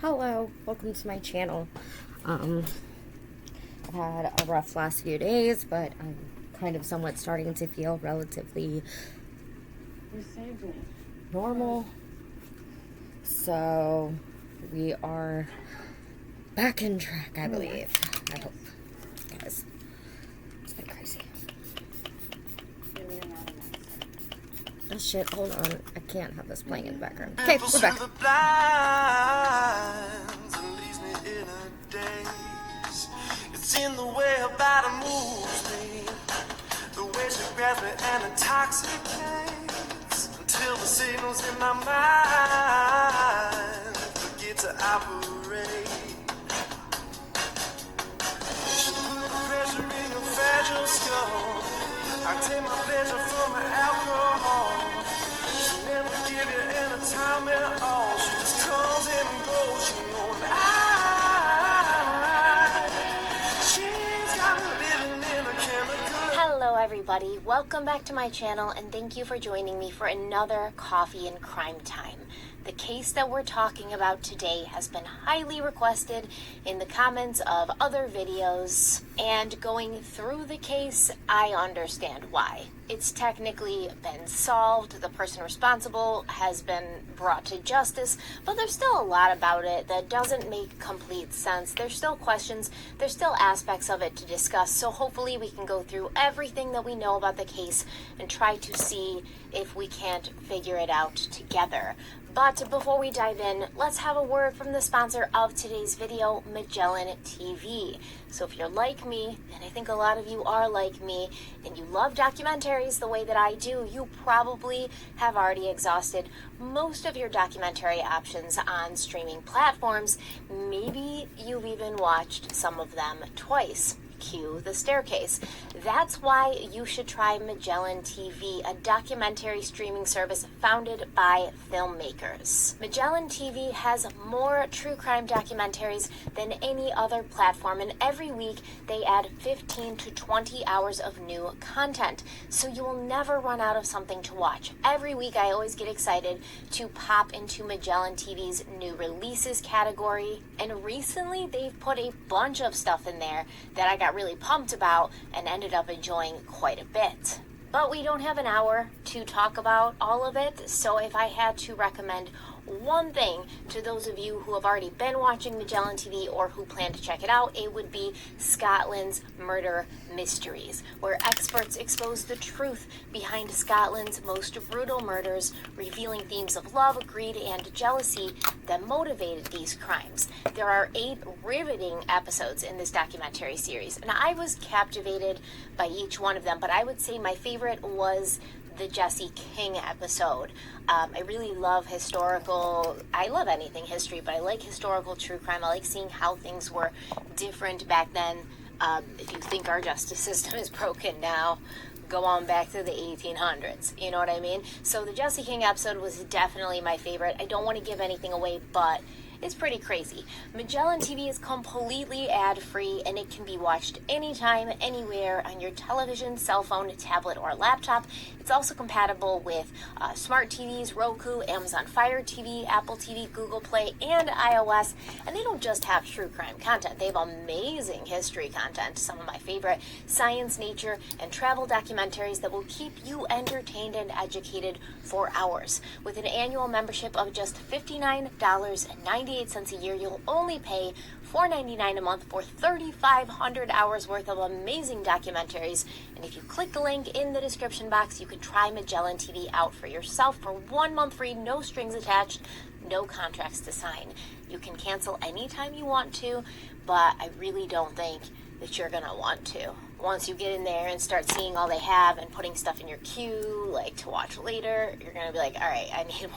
Hello, welcome to my channel. I've had a rough last few days, but I'm kind of somewhat starting to feel relatively normal. So we are back in track, I believe. I hope. Guys, it's been crazy. Oh shit, hold on. I can't have this playing in the background. Okay, we're back. It's in the way her body moves me, the way she grabs me and intoxicates, until the signals in my mind forget to operate. She put the pressure in your fragile skull. I take my pleasure from her alcohol. She never give you any time at all. She just comes and goes. She knows she's got me living in a chemical. Hello everybody, welcome back to my channel and thank you for joining me for another Coffee and Crime Time. The case that we're talking about today has been highly requested in the comments of other videos, and going through the case, I understand why. It's technically been solved, the person responsible has been brought to justice, but there's still a lot about it that doesn't make complete sense. There's still questions, there's still aspects of it to discuss, so hopefully we can go through everything that we know about the case and try to see if we can't figure it out together. But before we dive in, let's have a word from the sponsor of today's video, Magellan TV. So if you're like me, and I think a lot of you are like me, and you love documentaries the way that I do, you probably have already exhausted most of your documentary options on streaming platforms. Maybe you've even watched some of them twice. Cue the staircase. That's why you should try Magellan TV, a documentary streaming service founded by filmmakers. Magellan TV has more true crime documentaries than any other platform, and every week they add 15 to 20 hours of new content, so you will never run out of something to watch. Every week I always get excited to pop into Magellan TV's new releases category, and recently they've put a bunch of stuff in there that I got really pumped about and ended up enjoying quite a bit. But we don't have an hour to talk about all of it, so if I had to recommend one thing to those of you who have already been watching Magellan TV or who plan to check it out, it would be Scotland's Murder Mysteries, where experts expose the truth behind Scotland's most brutal murders, revealing themes of love, greed, and jealousy that motivated these crimes. There are 8 riveting episodes in this documentary series, and I was captivated by each one of them, but I would say my favorite was the Jesse King episode. I really love I love anything history, but I like historical true crime. I like seeing how things were different back then. If you think our justice system is broken now, go on back to the 1800s, you know what I mean? So the Jesse King episode was definitely my favorite. I don't want to give anything away, but it's pretty crazy. Magellan TV is completely ad-free, and it can be watched anytime, anywhere on your television, cell phone, tablet, or laptop. It's also compatible with smart TVs, Roku, Amazon Fire TV, Apple TV, Google Play, and iOS. And they don't just have true crime content. They have amazing history content, some of my favorite science, nature, and travel documentaries that will keep you entertained and educated for hours. With an annual membership of just $59.98 a year, you'll only pay $4.99 a month for 3,500 hours worth of amazing documentaries. And if you click the link in the description box, you can try Magellan TV out for yourself for 1 month free, no strings attached, no contracts to sign. You can cancel anytime you want to, but I really don't think that you're gonna want to. Once you get in there and start seeing all they have and putting stuff in your queue, like to watch later, you're gonna be like, all right, I need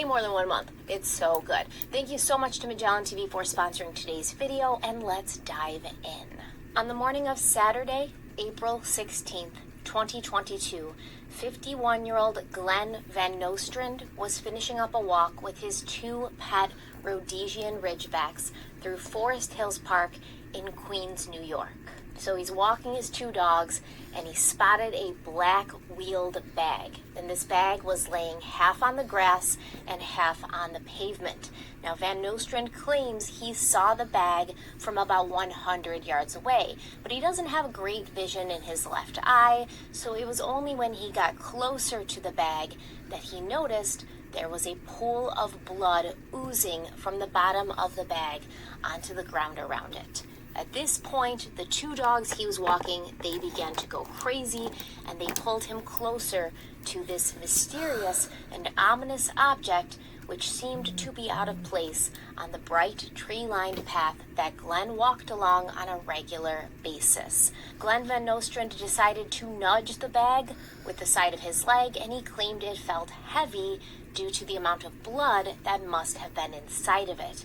more than 1 month. It's so good. Thank you so much to Magellan TV for sponsoring today's video, and let's dive in. On the morning of Saturday, April 16th, 2022, 51-year-old Glenn Van Nostrand was finishing up a walk with his 2 pet Rhodesian Ridgebacks through Forest Hills Park in Queens, New York. So he's walking his 2 dogs, and he spotted a black wheeled bag, and this bag was laying half on the grass and half on the pavement. Now, Van Nostrand claims he saw the bag from about 100 yards away, but he doesn't have great vision in his left eye, so it was only when he got closer to the bag that he noticed there was a pool of blood oozing from the bottom of the bag onto the ground around it. At this point, the two dogs he was walking, they began to go crazy, and they pulled him closer to this mysterious and ominous object, which seemed to be out of place on the bright tree-lined path that Glenn walked along on a regular basis. Glenn Van Nostrand decided to nudge the bag with the side of his leg, and he claimed it felt heavy due to the amount of blood that must have been inside of it.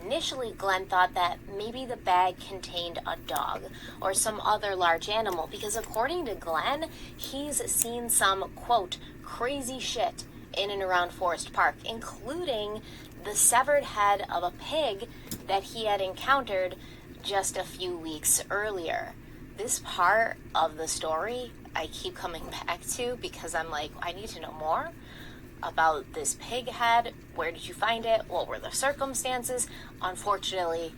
Initially, Glenn thought that maybe the bag contained a dog or some other large animal, because according to Glenn, he's seen some, quote, crazy shit in and around Forest Park, including the severed head of a pig that he had encountered just a few weeks earlier. This part of the story I keep coming back to because I'm like, I need to know more about this pig head. Where did you find it? What were the circumstances? Unfortunately,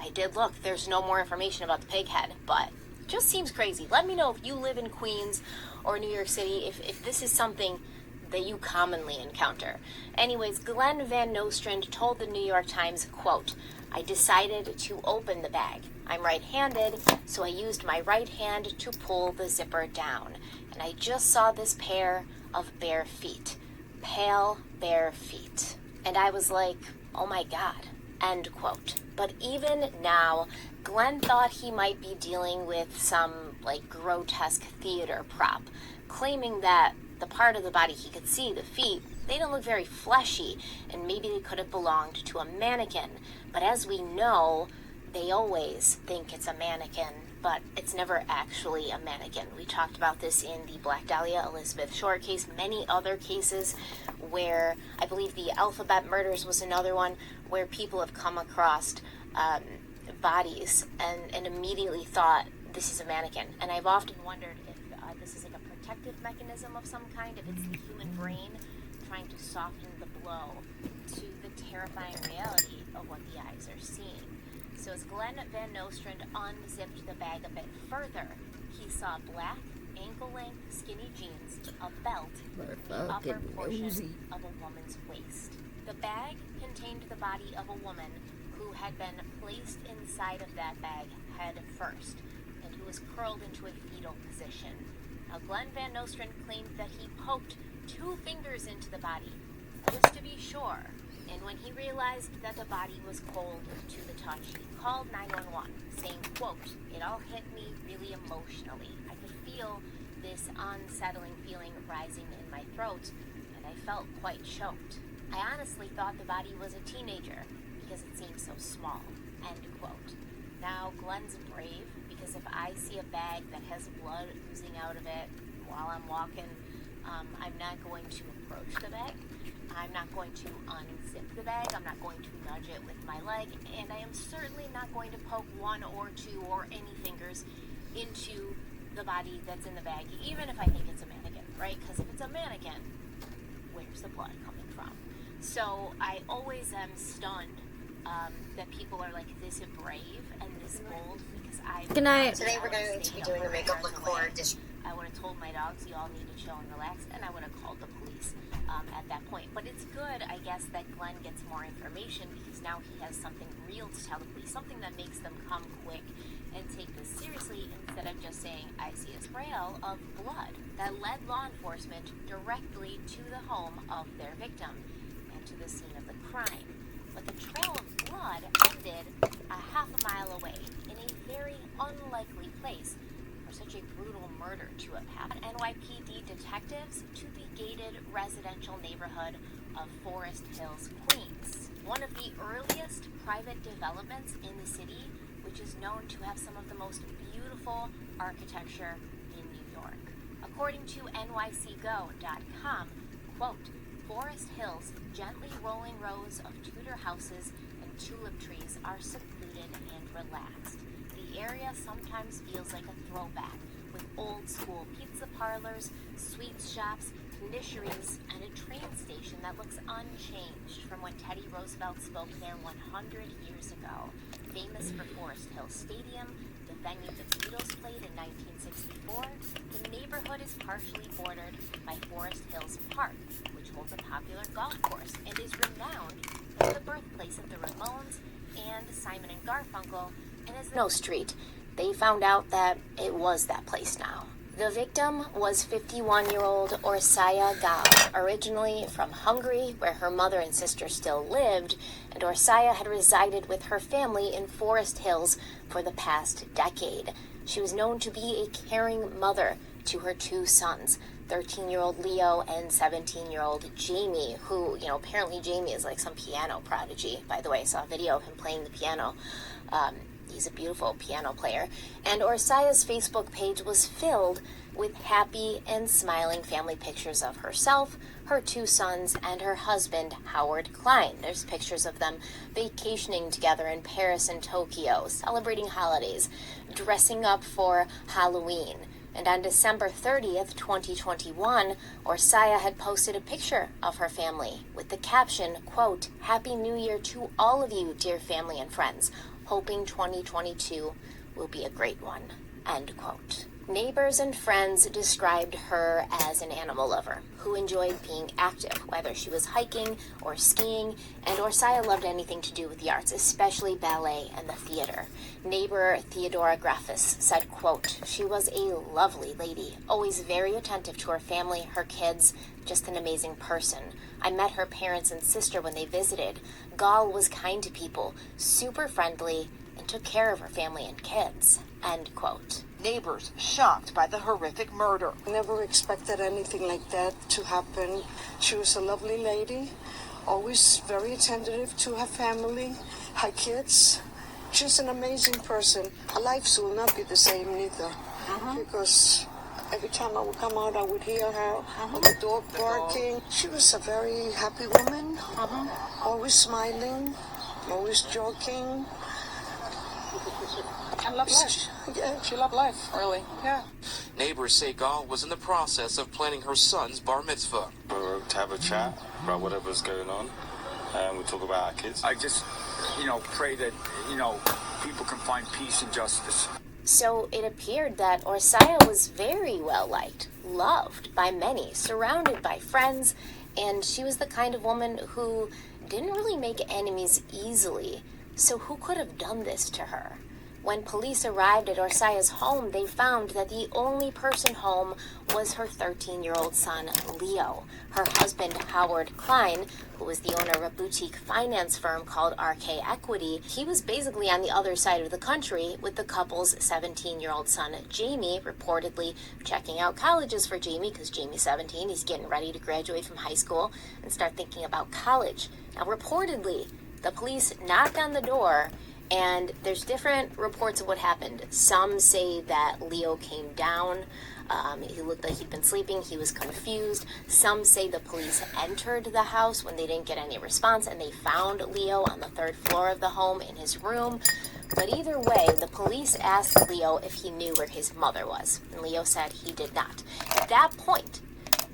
I did look. There's no more information about the pig head, but it just seems crazy. Let me know if you live in Queens or New York City, if this is something that you commonly encounter. Anyways, Glenn Van Nostrand told the New York Times, quote, I decided to open the bag. I'm right-handed, so I used my right hand to pull the zipper down, and I just saw this pair of bare feet. Pale, bare feet. And I was like, oh my God, end quote. But even now, Glenn thought he might be dealing with some grotesque theater prop, claiming that the part of the body he could see, the feet, they don't look very fleshy, and maybe they could have belonged to a mannequin. But as we know, they always think it's a mannequin, but it's never actually a mannequin. We talked about this in the Black Dahlia Elizabeth Short case, many other cases where, I believe the Alphabet murders was another one, where people have come across bodies and immediately thought this is a mannequin. And I've often wondered if this is like a protective mechanism of some kind, if it's the human brain trying to soften the blow to the terrifying reality of what the eyes are seeing. So as Glenn Van Nostrand unzipped the bag a bit further, he saw black, ankle-length, skinny jeans, a belt, and the upper portion of a woman's waist. The bag contained the body of a woman who had been placed inside of that bag head first, and who was curled into a fetal position. Now, Glenn Van Nostrand claimed that he poked 2 fingers into the body, just to be sure. And when he realized that the body was cold to the touch, he called 911, saying, quote, it all hit me really emotionally. I could feel this unsettling feeling rising in my throat, and I felt quite choked. I honestly thought the body was a teenager because it seemed so small, end quote. Now, Glenn's brave, because if I see a bag that has blood oozing out of it while I'm walking, I'm not going to approach the bag. I'm not going to unzip the bag. I'm not going to nudge it with my leg. And I am certainly not going to poke 1 or 2 or any fingers into the body that's in the bag, even if I think it's a mannequin, right? Because if it's a mannequin, where's the blood coming from? So I always am stunned that people are this brave and this bold, because Good night. Today we're going to be doing a makeup look for I would have told my dogs, you all need to chill and relax, and I would have called the police at that point. But it's good, I guess, that Glenn gets more information, because now he has something real to tell the police, something that makes them come quick and take this seriously, instead of just saying, I see a trail of blood, that led law enforcement directly to the home of their victim and to the scene of the crime. But the trail of blood ended a half a mile away in a very unlikely place for such a brutal murder to have happened. NYPD detectives to the gated residential neighborhood of Forest Hills, Queens, one of the earliest private developments in the city, which is known to have some of the most beautiful architecture in New York. According to nycgo.com, quote, Forest Hills' gently rolling rows of Tudor houses and tulip trees are secluded and relaxed. The area sometimes feels like a throwback, with old school pizza parlors, sweets shops, conditioneries, and a train station that looks unchanged from when Teddy Roosevelt spoke there 100 years ago. Famous for Forest Hill Stadium, the venue the Beatles played in 1964, the neighborhood is partially bordered by Forest Hills Park, which holds a popular golf course and is renowned as the birthplace of the Ramones and Simon and Garfunkel, and as No Street. They found out that it was that place now. The victim was 51-year-old Orsaya Gal, originally from Hungary, where her mother and sister still lived, and Orsaya had resided with her family in Forest Hills for the past decade. She was known to be a caring mother to her two sons, 13-year-old Leo and 17-year-old Jamie, who, apparently Jamie is like some piano prodigy. By the way, I saw a video of him playing the piano. He's a beautiful piano player. And Orsaya's Facebook page was filled with happy and smiling family pictures of herself, her two sons, and her husband, Howard Klein. There's pictures of them vacationing together in Paris and Tokyo, celebrating holidays, dressing up for Halloween. And on December 30th, 2021, Orsaya had posted a picture of her family with the caption, quote, "Happy New Year to all of you, dear family and friends. Hoping 2022 will be a great one," end quote. Neighbors and friends described her as an animal lover who enjoyed being active, whether she was hiking or skiing, and Orsaya loved anything to do with the arts, especially ballet and the theater. Neighbor Theodora Graffis said, quote, "She was a lovely lady, always very attentive to her family, her kids, just an amazing person. I met her parents and sister when they visited. Gal was kind to people, super friendly, and took care of her family and kids," end quote. Neighbors shocked by the horrific murder. Never expected anything like that to happen. She was a lovely lady, always very attentive to her family, her kids. She's an amazing person. Her life will not be the same neither, because every time I would come out, I would hear her or the dog barking. She was a very happy woman, always smiling, always joking. And loved life. Yeah. She loved life, really. Yeah. Neighbors say Gal was in the process of planning her son's bar mitzvah. We were to have a chat about whatever's going on, and we talk about our kids. I just, pray that, people can find peace and justice. So it appeared that Orsaya was very well liked, loved by many, surrounded by friends, and she was the kind of woman who didn't really make enemies easily. So who could have done this to her? When police arrived at Orsaya's home, they found that the only person home was her 13-year-old son, Leo. Her husband, Howard Klein, who was the owner of a boutique finance firm called RK Equity, he was basically on the other side of the country with the couple's 17-year-old son, Jamie, reportedly checking out colleges for Jamie, because Jamie's 17, he's getting ready to graduate from high school and start thinking about college. Now, reportedly, the police knocked on the door, and there's different reports of what happened. Some say that Leo came down. He looked like he'd been sleeping. He was confused. Some say the police entered the house when they didn't get any response, and they found Leo on the third floor of the home in his room. But either way, the police asked Leo if he knew where his mother was, and Leo said he did not. At that point,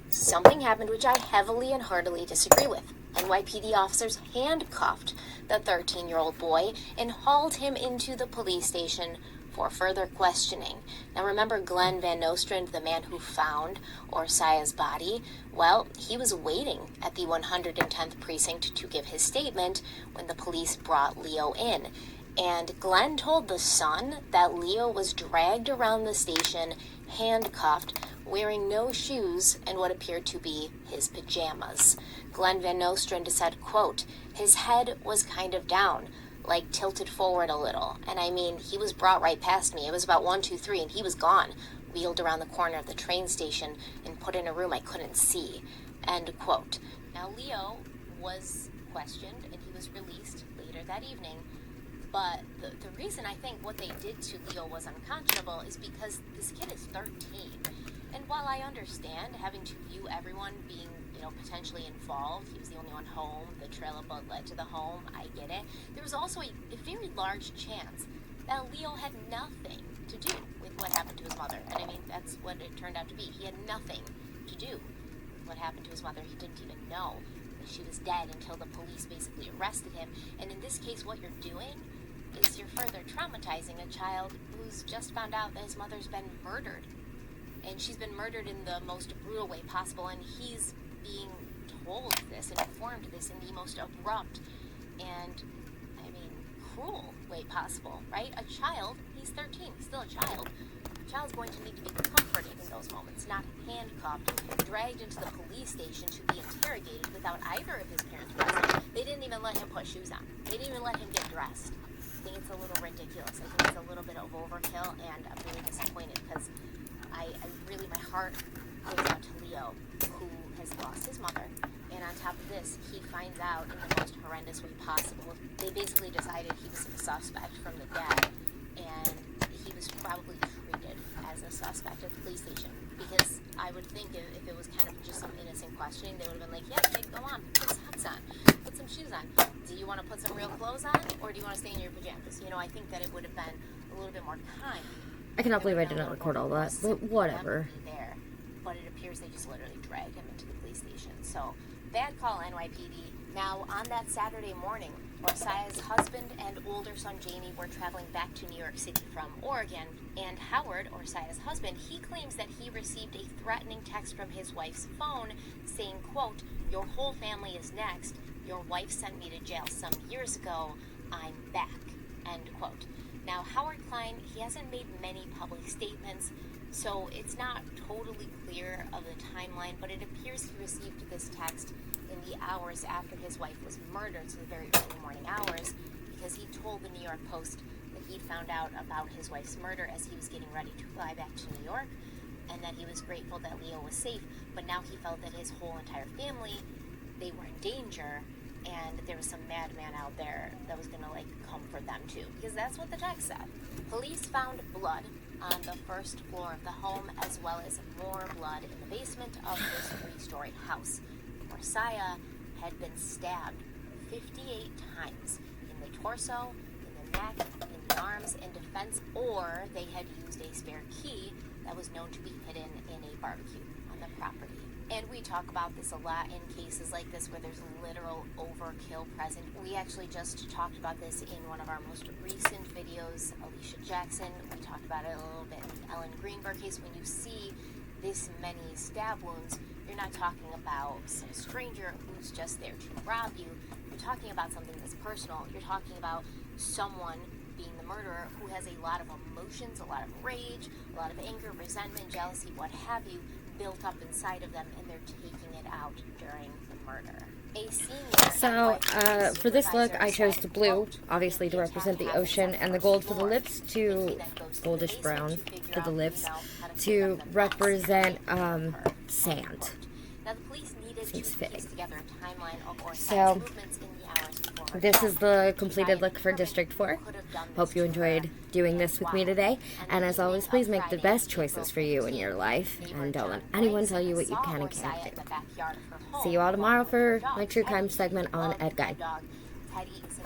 something happened which I heavily and heartily disagree with. NYPD officers handcuffed the 13-year-old boy and hauled him into the police station for further questioning. Now remember Glenn Van Nostrand, the man who found Orsaya's body? Well, he was waiting at the 110th precinct to give his statement when the police brought Leo in. And Glenn told the Sun that Leo was dragged around the station, handcuffed, wearing no shoes and what appeared to be his pajamas. Glenn Van Nostrand said, quote, "His head was kind of down, like tilted forward a little. And I mean, he was brought right past me. It was about 1, 2, 3, and he was gone, wheeled around the corner of the train station and put in a room I couldn't see," end quote. Now, Leo was questioned and he was released later that evening. But the reason I think what they did to Leo was unconscionable is because this kid is 13. And while I understand having to view everyone being, potentially involved, he was the only one home, the trail of blood led to the home, I get it. There was also a very large chance that Leo had nothing to do with what happened to his mother. And I mean, that's what it turned out to be. He had nothing to do with what happened to his mother. He didn't even know that she was dead until the police basically arrested him. And in this case, what you're doing is you're further traumatizing a child who's just found out that his mother's been murdered. And she's been murdered in the most brutal way possible, and he's being told this and informed this in the most abrupt and, I mean, cruel way possible, right? A child, he's 13, still a child. A child's going to need to be comforted in those moments, not handcuffed, dragged into the police station to be interrogated without either of his parents present. They didn't even let him put shoes on. They didn't even let him get dressed. I think it's a little ridiculous. I think it's a little bit of overkill, and I'm really disappointed because I really, my heart goes out to Leo, who has lost his mother, and on top of this, he finds out in the most horrendous way possible. They basically decided he was a suspect from the dead, and he was probably treated as a suspect at the police station, because I would think if it was kind of just some innocent questioning, they would have been like, yeah, kid, go on, put socks on, put some shoes on. Do you want to put some real clothes on, or do you want to stay in your pajamas? You know, I think that it would have been a little bit more kind. I cannot believe I did not record all that, but whatever. There, but it appears they just literally dragged him into the police station. So, bad call, NYPD. Now, on that Saturday morning, Orsaya's husband and older son Jamie were traveling back to New York City from Oregon, and Howard, Orsaya's husband, he claims that he received a threatening text from his wife's phone saying, quote, "Your whole family is next. Your wife sent me to jail some years ago. I'm back," end quote. Now, Howard Klein, he hasn't made many public statements, so it's not totally clear of the timeline, but it appears he received this text in the hours after his wife was murdered, so the very early morning hours, because he told the New York Post that he'd found out about his wife's murder as he was getting ready to fly back to New York, and that he was grateful that Leo was safe, but now he felt that his whole entire family, they were in danger, and there was some madman out there that was gonna come for them too, because that's what the text said. Police found blood on the first floor of the home, as well as more blood in the basement of this 3-story house. Orsaya had been stabbed 58 times in the torso, in the neck, in the arms, in defense, or they had used a spare key that was known to be hidden in a barbecue on the property. And we talk about this a lot in cases like this where there's literal overkill present. We actually just talked about this in one of our most recent videos, Alicia Jackson. We talked about it a little bit in the Ellen Greenberg case. When you see this many stab wounds, you're not talking about some stranger who's just there to rob you. You're talking about something that's personal. You're talking about someone being the murderer who has a lot of emotions, a lot of rage, a lot of anger, resentment, jealousy, what have you, built up inside of them, and they're taking it out during the murder. A senior So, for this look, I chose the blue, obviously to represent the ocean, and the gold for the lips to goldish brown for the lips to represent sand. Now, the police needed Seems to fitting. piece together a timeline of Orsaya's So, movements in the hours before her this death. is the completed look for District 4. Hope you enjoyed doing this with me today. And as always, please make the best choices for you in your life. And don't let anyone tell you what you can and can't do. See you all tomorrow for my true crime segment on Ed Guide.